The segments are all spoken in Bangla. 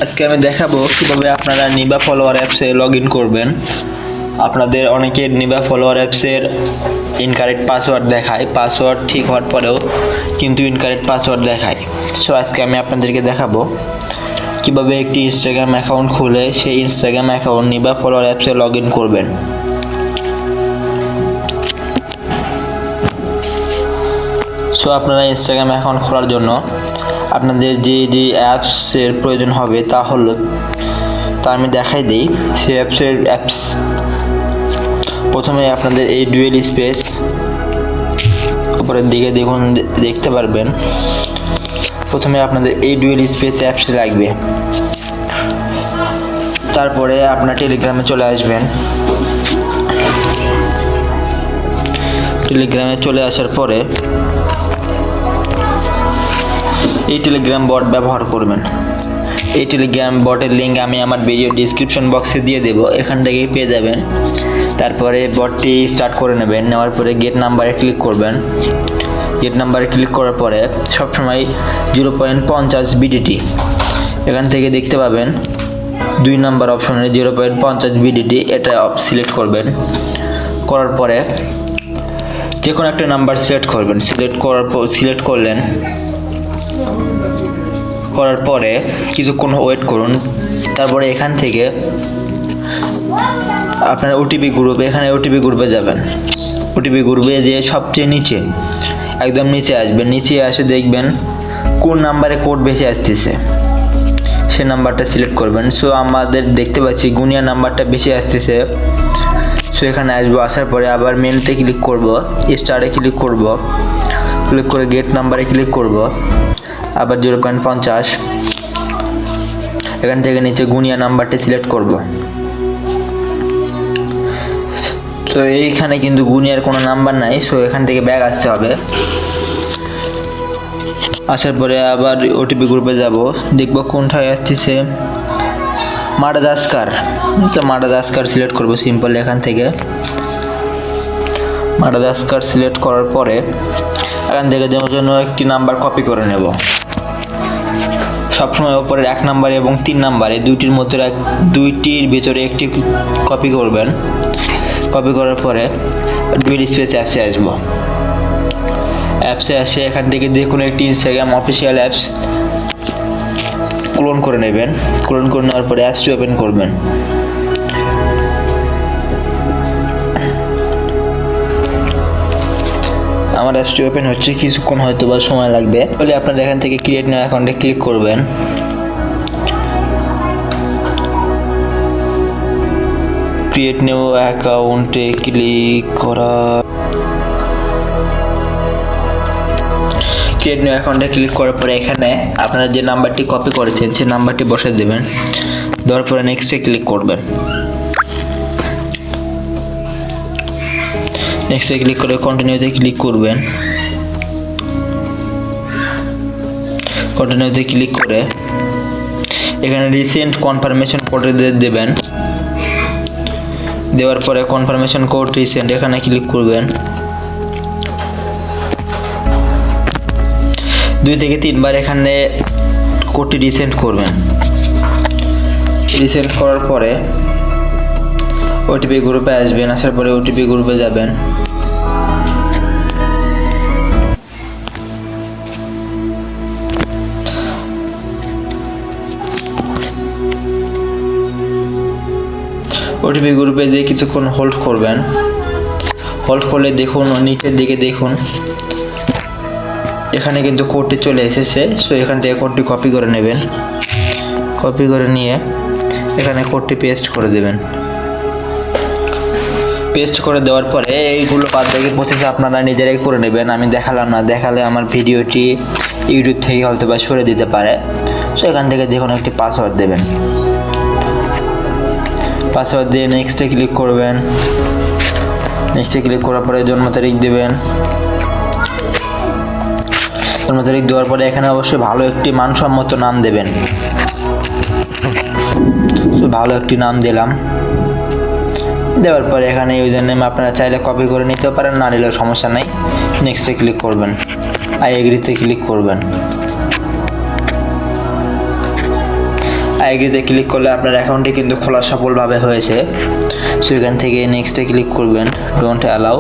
আজকে আমি দেখাবো কিভাবে আপনারা নিবা ফলোয়ার অ্যাপসে লগ ইন করবেন। আপনাদের অনেকের নিবা ফলোয়ার অ্যাপসের ইনকারেক্ট পাসওয়ার্ড দেখায়, পাসওয়ার্ড ঠিক হওয়ার পরেও কিন্তু ইনকারেক্ট পাসওয়ার্ড দেখায়। সো আজকে আমি আপনাদেরকে দেখাবো কিভাবে একটি ইনস্টাগ্রাম অ্যাকাউন্ট খুলে সেই ইনস্টাগ্রাম অ্যাকাউন্ট নিবা ফলোয়ার অ্যাপসে লগ ইন করবেন। সো আপনারা ইনস্টাগ্রাম অ্যাকাউন্ট খোলার জন্য আপনাদের যে অ্যাপসের প্রয়োজন হবে তা আমি দেখাই দিই। সেই অ্যাপস প্রথমে আপনাদের এই ডুয়েল স্পেস উপরের দিকে দেখতে পারবেন। প্রথমে আপনাদের এই ডুয়েল স্পেস অ্যাপসটি লাগবে। তারপরে আপনার টেলিগ্রামে চলে আসবেন। টেলিগ্রামে চলে আসার পরে এই টেলিগ্রাম বট ব্যবহার করবেন। এই টেলিগ্রাম বটের লিঙ্ক আমি আমার ভিডিও ডিসক্রিপশন বক্সে দিয়ে দেবো, এখান থেকেই পেয়ে যাবেন। তারপরে বটটি স্টার্ট করে নেবেন। নেওয়ার পরে গেট নাম্বারে ক্লিক করবেন। গেট নাম্বারে ক্লিক করার পরে সবসময় 0.50 BDT এখান থেকে দেখতে পাবেন 2 নাম্বার অপশনে 0.50 BDT এটা সিলেক্ট করবেন। করার পরে যে কোনো একটা নাম্বার সিলেক্ট করবেন। সিলেক্ট করার পরে কিছুক্ষণ ওয়েট করুন। তারপরে এখান থেকে আপনার ওটিপি গ্রুপে যাবেন। ওটিপি গ্রুপে যে সবচেয়ে নিচে একদম নিচে আসবেন। নিচে আসে দেখবেন কোন নাম্বারে কোড বেশি আসতেছে সে নাম্বারটা সিলেক্ট করবেন। সো আমাদের দেখতে পাচ্ছি গুনিয়া নাম্বারটা বেশি আসতেছে। সো এখানে আসবো। আসার পরে আবার মেনুতে ক্লিক করব, স্টারে ক্লিক করে গেট নাম্বারে ক্লিক করব। আবার 0.50 এখান থেকে নিচে গুনিয়া নাম্বারটি সিলেক্ট করব। তো এইখানে কিন্তু গুনিয়ার কোনো নাম্বার নাই। সো এখান থেকে ব্যাক আসতে হবে। আসার পরে আবার ওটিপি গ্রুপে যাব, দেখব কোনটায় আসতেছে মাদাগাস্কার। তো মাদাগাস্কার সিলেক্ট করব সিম্পল। এখান থেকে মাদাগাস্কার সিলেক্ট করার পরে এখান থেকে জন্য একটি নাম্বার কপি করে নেব। সবসময় ওপরের 1 নাম্বার এবং 3 নাম্বার এই দুইটির ভিতরে একটি কপি করবেন। কপি করার পরে ডুয়েল স্পেস অ্যাপসে আসবো। অ্যাপসে আসে এখান থেকে যে কোনো একটি ইনস্টাগ্রাম অফিসিয়াল অ্যাপস ক্লোন করে নেবেন। ক্লোন করে নেওয়ার পরে অ্যাপসটি ওপেন করবেন। আমার অ্যাপসটি ওপেন হচ্ছে, কিছুক্ষণ হয়তো বা সময় লাগবে। তাহলে আপনারা এখান থেকে ক্রিয়েট নিউ অ্যাকাউন্টে ক্লিক করবেন। ক্রিয়েট নিউ অ্যাকাউন্টে ক্লিক করার পরে এখানে আপনারা যে নাম্বারটি কপি করেছেন সেই নাম্বারটি বসিয়ে দেবেন। দেওয়ার পরে নেক্সটে ক্লিক করবেন। নেক্সটে ক্লিক করে কন্টিনিউতে ক্লিক করবেন। কন্টিনিউতে ক্লিক করে এখানে রিসেন্ট কনফার্মেশন কোড দেবেন। দেওয়ার পরে কনফার্মেশন কোড রিসেন্ট এখানে ক্লিক করবেন। 2 থেকে 3 বার এখানে কোডটি রিসেন্ট করবেন। রিসেন্ট করার পরে ওটিপি গ্রুপে আসবেন। আসার পরে ওটিপি গ্রুপে যাবেন। ওটিপি গ্রুপে যে কিছুক্ষণ হোল্ড করবেন। হোল্ড করলে দেখুন নিচের দিকে দেখুন এখানে কিন্তু কোডটি চলে এসেছে। সো এখান থেকে কোডটি কপি করে নেবেন। কপি করে নিয়ে এখানে কোডটি পেস্ট করে দেবেন। পেস্ট করে দেওয়ার পরে এইগুলো বাদ বাকি প্রসেস আপনারা নিজেরাই করে নেবেন। আমি দেখালাম না, দেখালে আমার ভিডিওটি ইউটিউব থেকে হয়তো বা সরে দিতে পারে। সো এখান থেকে যে কোনো একটি পাসওয়ার্ড দেবেন। পাসওয়ার্ড দিয়ে নেক্সটে ক্লিক করবেন। নেক্সটে ক্লিক করার পরে জন্ম তারিখ দেবেন। জন্ম তারিখ দেওয়ার পরে এখানে অবশ্যই ভালো একটি মানসম্মত নাম দেবেন। ভালো একটি নাম দিলাম। দেওয়ার পরে এখানে ইউজার নেম আপনারা চাইলে কপি করে নিতে পারেন, না নিলেও সমস্যা নেই। নেক্সটে ক্লিক করবেন। আই এগ্রিতে ক্লিক করবেন। অ্যাগ্রিতে ক্লিক করলে আপনার অ্যাকাউন্টটি কিন্তু খোলা সফলভাবে হয়েছে। সো এখান থেকে নেক্সটে ক্লিক করবেন, ডোন্ট অ্যালাউ।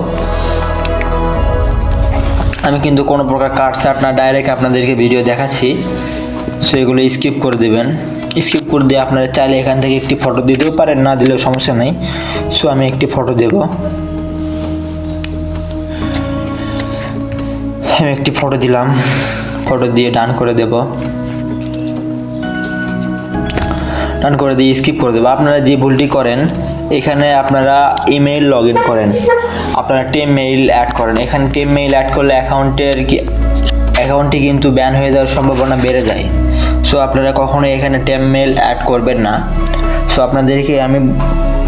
আমি কিন্তু কোনো প্রকার কার্ড ছাড়া না ডাইরেক্ট আপনাদেরকে ভিডিও দেখাচ্ছি। সো এগুলো স্কিপ করে দেবেন। স্কিপ করে দিয়ে আপনারা চাইলে এখান থেকে একটি ফটো দিতেও পারেন, না দিলেও সমস্যা নেই। সো আমি একটি ফটো দেব। আমি একটি ফটো দিলাম, ফটো দিয়ে ডান করে দেব। ডান করে দিয়ে স্কিপ করে দেবো। আপনারা যে ভুলটি করেন, এখানে আপনারা ইমেইল লগ ইন করেন, আপনারা টেম মেইল অ্যাড করেন। এখানে টেম মেইল অ্যাড করলে অ্যাকাউন্টটি কিন্তু ব্যান হয়ে যাওয়ার সম্ভাবনা বেড়ে যায়। সো আপনারা কখনোই এখানে টেম মেইল অ্যাড করবেন না। সো আপনাদেরকে আমি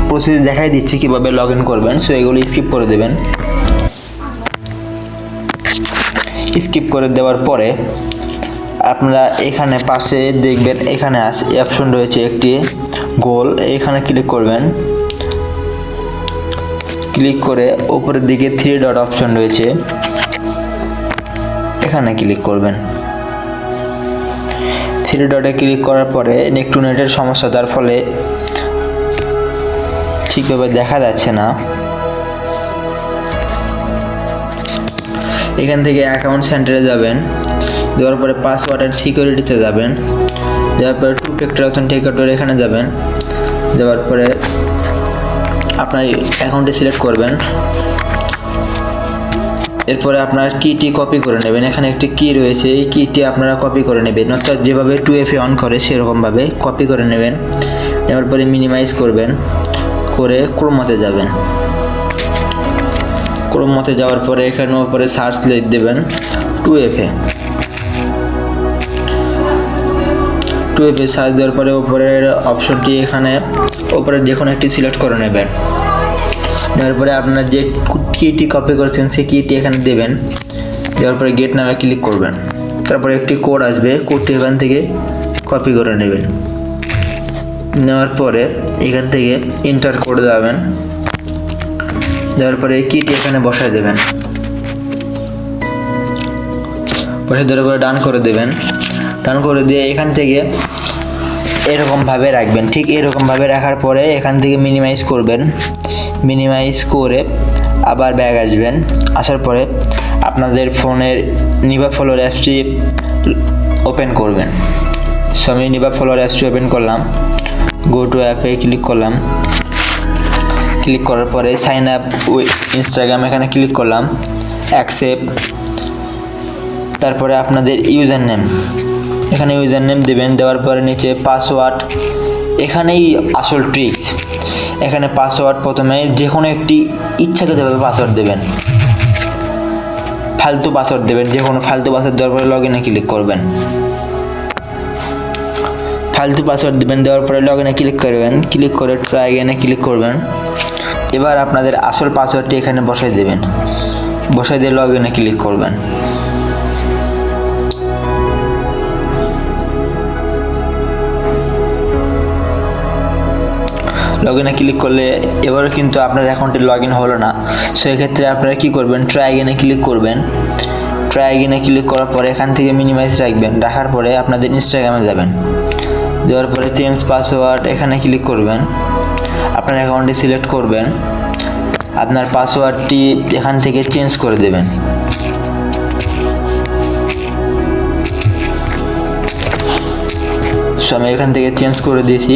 প্রসেস দেখাই দিচ্ছি কীভাবে লগ ইন করবেন। সো এগুলো স্কিপ করে দেবেন। স্কিপ করে দেওয়ার পরে আপনারা এখানে পাশে দেখবেন, এখানে অপশন রয়েছে একটি গোল, এখানে ক্লিক করবেন। ক্লিক করে উপরের দিকে 3 ডট অপশন রয়েছে, এখানে ক্লিক করবেন। 3 ডটে ক্লিক করার পরে একটু নেটের সমস্যা, যার ফলে ঠিকভাবে দেখা যাচ্ছে না। এখান থেকে অ্যাকাউন্ট সেন্টারে যাবেন, দেওয়ার পরে পাসওয়ার্ড আর সিকিউরিটিতে যাবেন, দেওয়ার পরে 2 ফ্যাক্টর অথেন্টিকেটর এখানে যাবেন। দেওয়ার পরে আপনার অ্যাকাউন্টটি সিলেক্ট করবেন। এরপরে আপনার কিটি কপি করে নেবেন। এখানে একটি কি রয়েছে, এই কিটি আপনারা কপি করে নেবেন, অর্থাৎ যেভাবে 2FA অন করে সেরকমভাবে কপি করে নেবেন। নেওয়ার পরে মিনিমাইজ করবেন, করে ক্রোমতে যাবেন। ক্রোমতে যাওয়ার পরে এখানে উপরে সার্চ লিখে দেবেন 2FA। 2FA সার্চ দেওয়ার পরে উপরের অপশনটি এখানে উপরের যে কোনো একটি সিলেক্ট করে নেবেন। নেওয়ার পরে আপনার যে কিটি কপি করেছেন সেই কিটি এখানে দেবেন। দেওয়ার পরে গেট নামে ক্লিক করবেন। তারপরে একটি কোড আসবে, কোডটি এখান থেকে কপি করে নেবেন। নেওয়ার পরে এখান থেকে এন্টার করে যাবেন। দেওয়ার পরে কিটি এখানে বসায় দেবেন। বসায় দেওয়ার পরে ডান করে দেবেন। ডান করে দিয়ে এখান থেকে এরকমভাবে রাখবেন। ঠিক এরকমভাবে রাখার পরে এখান থেকে মিনিমাইজ করবেন। মিনিমাইজ করে আবার ব্যাক আসবেন। আসার পরে আপনাদের ফোনের নিবা ফলোয়ার অ্যাপসটি ওপেন করবেন। সো আমি নিবা ফলোয়ার অ্যাপসটি ওপেন করলাম। গো টু অ্যাপে ক্লিক করলাম। ক্লিক করার পরে সাইন আপ উইথ ইনস্টাগ্রাম এখানে ক্লিক করলাম, অ্যাকসেপ্ট। তারপরে আপনাদের ইউজার নেম, এখানে ইউজার নেম দেবেন। দেওয়ার পরে নিচে পাসওয়ার্ড, এখানেই আসল ট্রিক্স। এখানে পাসওয়ার্ড প্রথমে যে কোনো একটি ইচ্ছাকৃতভাবে পাসওয়ার্ড দেবেন, ফালতু পাসওয়ার্ড দেবেন, যে কোনো ফালতু পাসওয়ার্ড দেওয়ার পরে লগ ইনে ক্লিক করবেন। ফালতু পাসওয়ার্ড দেবেন, দেওয়ার পরে লগ ইনে ক্লিক করবেন। ক্লিক করে ট্রাই এগেনে ক্লিক করবেন। এবার আপনাদের আসল পাসওয়ার্ডটি এখানে বসাই দেবেন। বসাই দিয়ে লগ ইনে ক্লিক করবেন। লগ ইনে ক্লিক করলে এবারও কিন্তু আপনার অ্যাকাউন্টে লগ ইন হলো না। সো এক্ষেত্রে আপনারা কী করবেন, ট্রাই এগেনে ক্লিক করবেন। ট্রাই এগেনে ক্লিক করার পরে এখান থেকে মিনিমাইজ রাখবেন। রাখার পরে আপনাদের ইনস্টাগ্রামে যাবেন। দেওয়ার পরে চেঞ্জ পাসওয়ার্ড এখানে ক্লিক করবেন। আপনার অ্যাকাউন্টটি সিলেক্ট করবেন। আপনার পাসওয়ার্ডটি এখান থেকে চেঞ্জ করে দেবেন। সো আমি এখান থেকে চেঞ্জ করে দিয়েছি।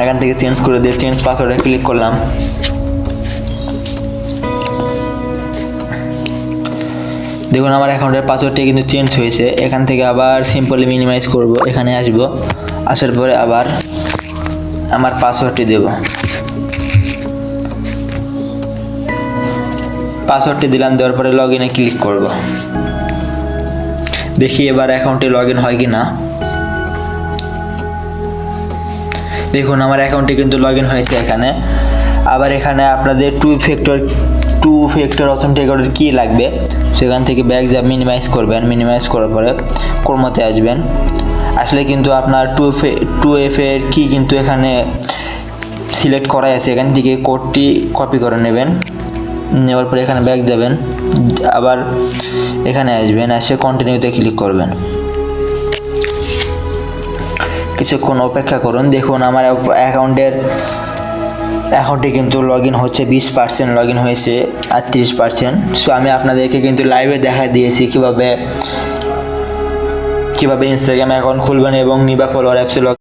এখান থেকে চেঞ্জ করে দিয়ে চেঞ্জ পাসওয়ার্ডে ক্লিক করলাম। দেখুন আমার অ্যাকাউন্টের পাসওয়ার্ডটি কিন্তু চেঞ্জ হয়েছে। এখান থেকে আবার সিম্পলি মিনিমাইজ করব, এখানে আসব। আসার পরে আবার আমার পাসওয়ার্ডটি দেব। পাসওয়ার্ডটি দিলাম, দেওয়ার পরে লগ ইনে ক্লিক করব। দেখি এবার অ্যাকাউন্টে লগ ইন হয় কি না। দেখুন আমার অ্যাকাউন্টে কিন্তু লগ ইন হয়েছে। এখানে আবার এখানে আপনাদের টু ফ্যাক্টর অথেন্টিকেটর কি লাগবে, সেখান থেকে ব্যাক যা মিনিমাইজ করবেন। মিনিমাইজ করার পরে ক্রোমতে আসবেন। আসলে কিন্তু আপনার 2FA এর কি কিন্তু এখানে সিলেক্ট করাই আছে। এখান থেকে কোডটি কপি করে নেবেন। নেওয়ার পরে এখানে ব্যাক যাবেন, আবার এখানে আসবেন। এসে কন্টিনিউতে ক্লিক করবেন। কিছুক্ষণ অপেক্ষা করুন। দেখুন আমার অ্যাকাউন্টে কিন্তু লগ ইন হচ্ছে, 20% লগ ইন হয়েছে, 38%। সো আমি আপনাদেরকে কিন্তু লাইভে দেখা দিয়েছি কিভাবে ইনস্টাগ্রাম অ্যাকাউন্ট খুলবেন এবং নিবা ফলোয়ার অ্যাপসে